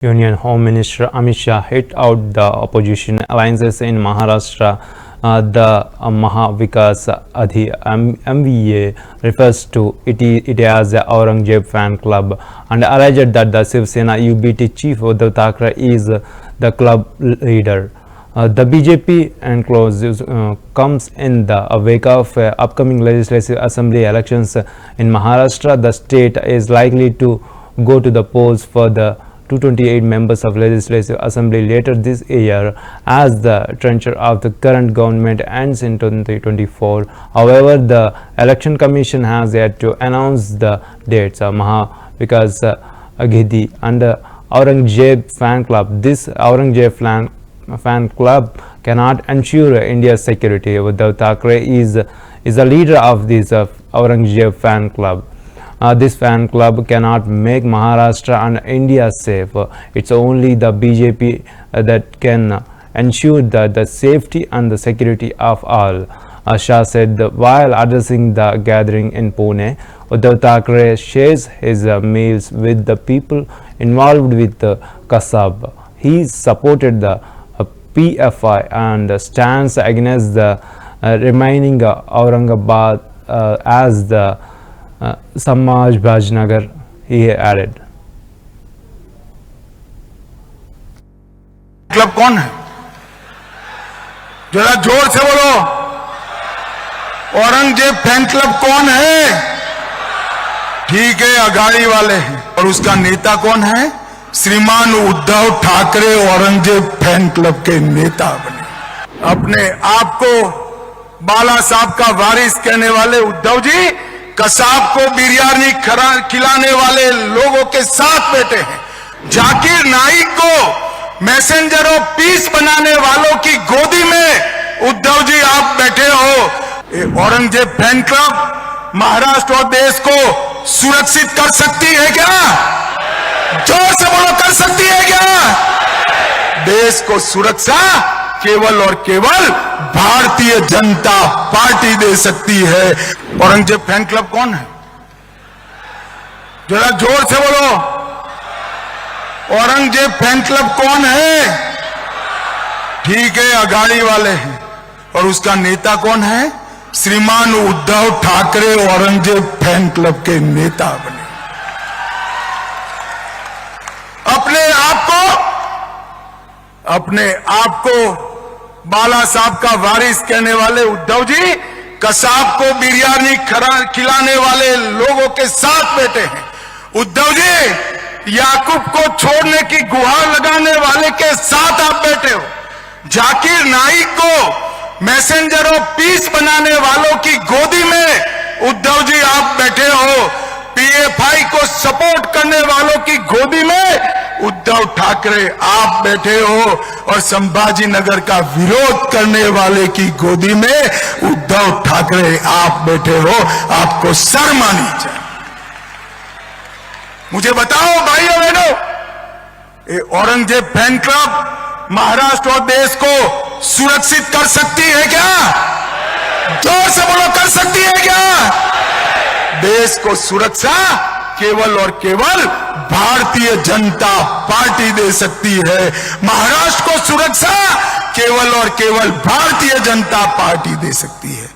Union Home Minister Amit Shah hit out the opposition alliances in Maharashtra. The Maha Vikas Aghi MVA refers to it as the Aurangzeb fan club and alleged that the Shiv Sena UBT chief Uddhav Thackeray is the club leader. The BJP enclosure comes in the wake of upcoming legislative assembly elections in Maharashtra. The state is likely to go to the polls for the 228 members of Legislative Assembly later this year as the tenure of the current government ends in 2024. However, the Election Commission has yet to announce the dates. Maha Vikas Aghi and Aurangzeb fan club. This Aurangzeb fan club cannot ensure India's security. Uddhav Thackeray is the leader of this Aurangzeb fan club. This fan club cannot make Maharashtra and India safe. It's only the BJP that can ensure the safety and the security of all. Shah said while addressing the gathering in Pune. Uddhav Thackeray shares his meals with the people involved with Kasab. He supported the PFI and stands against the remaining Aurangabad as the Samaj Bhajnagar, he added. Club कौन है? जरा जोर से बोलो। Aurangzeb fan club कौन है? ठीक है, अघाड़ी वाले हैं। और उसका नेता कौन है? श्रीमान उद्धव ठाकरे औरंगजेब फैन क्लब के नेता बने। अपने आप को बाला साहब का वारिस कहने वाले उद्धव जी कसाब को बिरयानी खिलाने वाले लोगों के साथ बैठे हैं। जाकिर नाइक को मैसेंजर ऑफ पीस बनाने वालों की गोदी में उद्धव जी आप बैठे हो। औरंगजेब फैन क्लब महाराष्ट्र और देश को सुरक्षित कर सकती है क्या? जोर से बोलो, कर सकती है क्या? देश को सुरक्षा केवल और केवल भारतीय जनता पार्टी दे सकती है। औरंगजेब फैन क्लब कौन है? जरा जोर से बोलो। औरंगजेब फैन क्लब कौन है? ठीक है, अघाड़ी वाले हैं। और उसका नेता कौन है? श्रीमान उद्धव ठाकरे औरंगजेब फैन क्लब के नेता बने। अपने आप को बाला साहब का वारिस कहने वाले उद्धव जी कसाब को बिरयानी खिलाने वाले लोगों के साथ बैठे हैं। उद्धव जी याकूब को छोड़ने की गुहार लगाने वाले के साथ आप बैठे हो। जाकिर नाइक को मैसेंजर ऑफ पीस बनाने वालों की गोदी में उद्धव जी आप बैठे हो। पीएफआई को सपोर्ट करने वालों की गोदी में उद्धव ठाकरे आप बैठे हो। और संभाजी नगर का विरोध करने वाले की गोदी में उद्धव ठाकरे आप बैठे हो। आपको शर्म आनी चाहिए। मुझे बताओ भाइयों बहनों, औरंगजेब फैन क्लब महाराष्ट्र और देश को सुरक्षित कर सकती है क्या? जोर से बोलो, कर सकती है क्या? देश को सुरक्षा केवल और केवल भारतीय जनता पार्टी दे सकती है। महाराष्ट्र को सुरक्षा केवल और केवल भारतीय जनता पार्टी दे सकती है।